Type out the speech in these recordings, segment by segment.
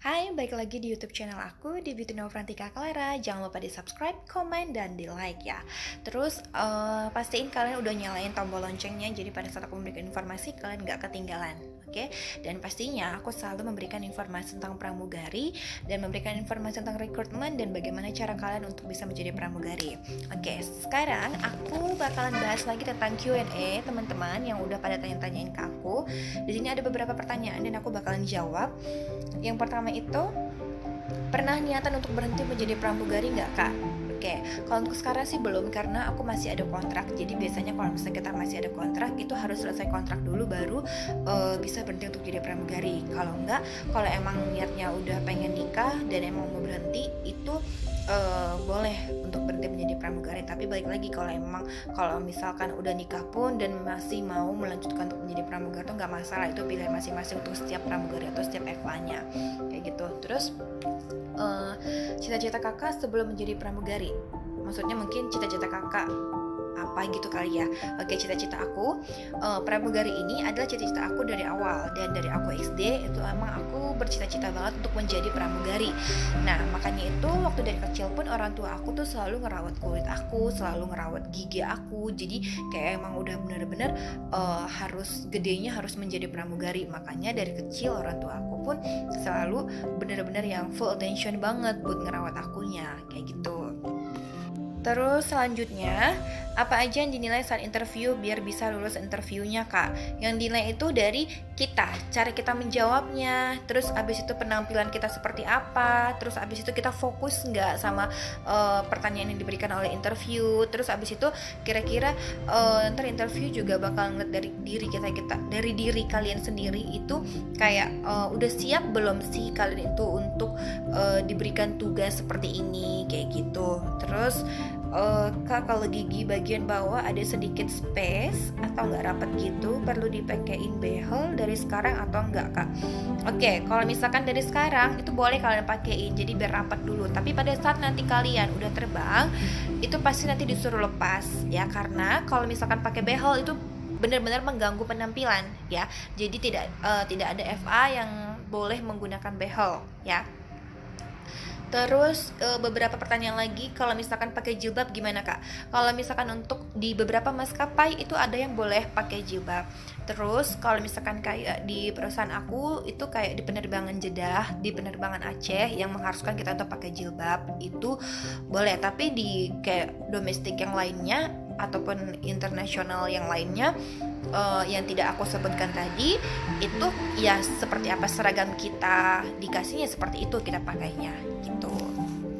Hai, balik lagi di YouTube channel aku di Beauty Novrantika Clara. Jangan lupa di subscribe, komen, dan di like ya. Terus pastiin kalian udah nyalain tombol loncengnya, jadi pada saat aku memberikan informasi kalian gak ketinggalan. Oke? Dan pastinya aku selalu memberikan informasi tentang pramugari dan memberikan informasi tentang rekrutmen dan bagaimana cara kalian untuk bisa menjadi pramugari. Oke, sekarang aku bakalan bahas lagi tentang Q&A teman-teman yang udah pada tanya-tanyain ke aku. Di sini ada beberapa pertanyaan dan aku bakalan jawab. Yang pertama itu, pernah niatan untuk berhenti menjadi pramugari nggak kak? Oke, kalau untuk sekarang sih belum karena aku masih ada kontrak. Jadi biasanya kalau misalnya kita masih ada kontrak itu harus selesai kontrak dulu baru bisa berhenti untuk jadi pramugari. Kalau enggak, kalau emang niatnya udah pengen nikah dan emang mau berhenti itu boleh untuk berhenti menjadi pramugari. Tapi balik lagi kalau misalkan udah nikah pun dan masih mau melanjutkan untuk menjadi pramugari itu nggak masalah, itu pilihan masing-masing untuk setiap pramugari atau setiap FA-nya kayak gitu. Terus cita-cita kakak sebelum menjadi pramugari, maksudnya mungkin cita-cita kakak apa gitu kali ya. Oke, cita-cita aku pramugari ini adalah cita-cita aku dari awal, dan dari aku SD itu emang aku bercita-cita banget untuk menjadi pramugari. Nah makanya itu waktu dari kecil pun orang tua aku tuh selalu ngerawat kulit aku, selalu ngerawat gigi aku, jadi kayak emang udah bener-bener harus gedenya harus menjadi pramugari. Makanya dari kecil orang tua aku pun selalu bener-bener yang full attention banget buat ngerawat akunya kayak gitu. Terus selanjutnya, apa aja yang dinilai saat interview biar bisa lulus interviewnya kak? Yang dinilai itu dari kita, cara kita menjawabnya, terus abis itu penampilan kita seperti apa, terus abis itu kita fokus nggak sama pertanyaan yang diberikan oleh interview, terus abis itu kira-kira ntar interview juga bakal ngeliat dari dari diri kalian sendiri itu kayak udah siap belum sih kalian itu untuk diberikan tugas seperti ini kayak gitu. Terus kak, kalau gigi bagian bawah ada sedikit space atau nggak rapat gitu, perlu dipakein behel dari sekarang atau enggak kak? Oke, kalau misalkan dari sekarang itu boleh kalian pakein, jadi biar rapat dulu. Tapi pada saat nanti kalian udah terbang, itu pasti nanti disuruh lepas ya, karena kalau misalkan pakai behel itu benar-benar mengganggu penampilan ya. Jadi tidak ada FA yang boleh menggunakan behel ya. Terus beberapa pertanyaan lagi, kalau misalkan pakai jilbab gimana kak? Kalau misalkan untuk di beberapa maskapai itu ada yang boleh pakai jilbab. Terus kalau misalkan kayak di perusahaan aku itu kayak di penerbangan Jeddah, di penerbangan Aceh yang mengharuskan kita untuk pakai jilbab itu boleh. Tapi di kayak domestik yang lainnya ataupun internasional yang lainnya yang tidak aku sebutkan tadi itu ya seperti apa seragam kita dikasihnya seperti itu kita pakainya gitu.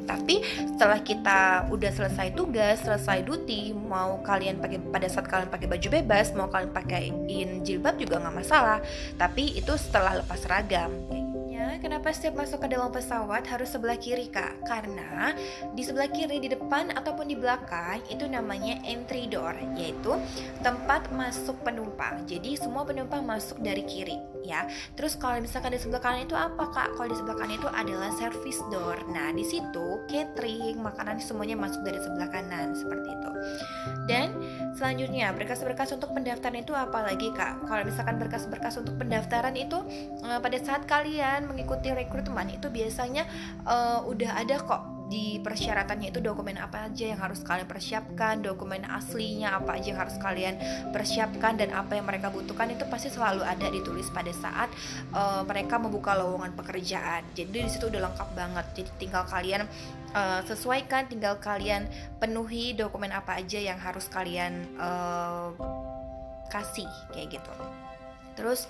Tapi setelah kita udah selesai tugas, selesai duty, mau kalian pakai pada saat kalian pakai baju bebas, mau kalian pakaiin jilbab juga nggak masalah. Tapi itu setelah lepas seragam. Kenapa setiap masuk ke dalam pesawat harus sebelah kiri kak? Karena di sebelah kiri, di depan ataupun di belakang itu namanya entry door, yaitu tempat masuk penumpang. Jadi semua penumpang masuk dari kiri ya. Terus kalau misalkan di sebelah kanan itu apa kak? Kalau di sebelah kanan itu adalah service door. Nah di situ catering, makanan semuanya masuk dari sebelah kanan seperti itu. Dan selanjutnya berkas-berkas untuk pendaftaran itu apa lagi kak? Kalau misalkan berkas-berkas untuk pendaftaran itu pada saat kalian mengikuti rekrutmen itu biasanya udah ada kok di persyaratannya, itu dokumen apa aja yang harus kalian persiapkan, dokumen aslinya apa aja yang harus kalian persiapkan, dan apa yang mereka butuhkan itu pasti selalu ada ditulis pada saat mereka membuka lowongan pekerjaan. Jadi di situ udah lengkap banget. Jadi tinggal kalian sesuaikan, tinggal kalian penuhi dokumen apa aja yang harus kalian kasih kayak gitu. Terus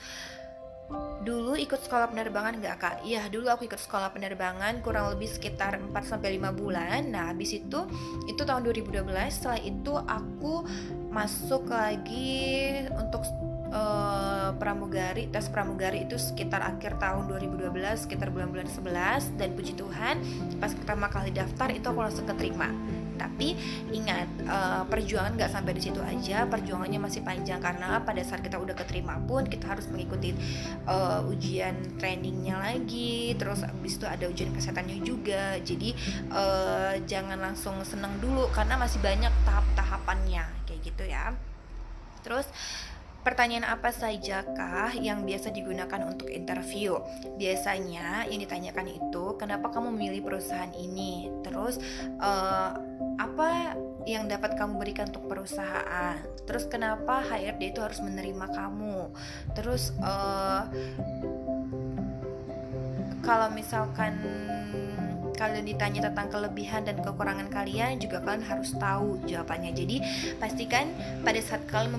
dulu ikut sekolah penerbangan nggak kak? Iya, dulu aku ikut sekolah penerbangan kurang lebih sekitar 4-5 bulan. Nah habis itu tahun 2012. Setelah itu aku masuk lagi untuk tes pramugari itu sekitar akhir tahun 2012, sekitar bulan-bulan 11. Dan puji Tuhan pas pertama kali daftar itu aku langsung keterima. Tapi ingat, perjuangan gak sampai di situ aja, perjuangannya masih panjang, karena pada saat kita udah keterima pun kita harus mengikuti ujian trainingnya lagi, terus abis itu ada ujian kesehatannya juga. Jadi jangan langsung seneng dulu karena masih banyak tahap-tahapannya kayak gitu ya. Terus Pertanyaan apa saja kah yang biasa digunakan untuk interview? Biasanya yang ditanyakan itu, kenapa kamu memilih perusahaan ini? Terus, apa yang dapat kamu berikan untuk perusahaan? Terus kenapa HRD itu harus menerima kamu? Terus, kalau misalkan kalian ditanya tentang kelebihan dan kekurangan kalian, juga kalian harus tahu jawabannya. Jadi pastikan pada saat kalian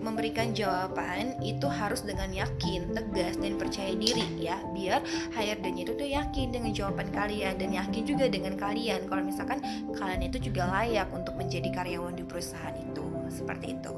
memberikan jawaban itu harus dengan yakin, tegas dan percaya diri ya, biar HRD-nya itu tuh yakin dengan jawaban kalian dan yakin juga dengan kalian kalau misalkan kalian itu juga layak untuk menjadi karyawan di perusahaan itu. Seperti itu.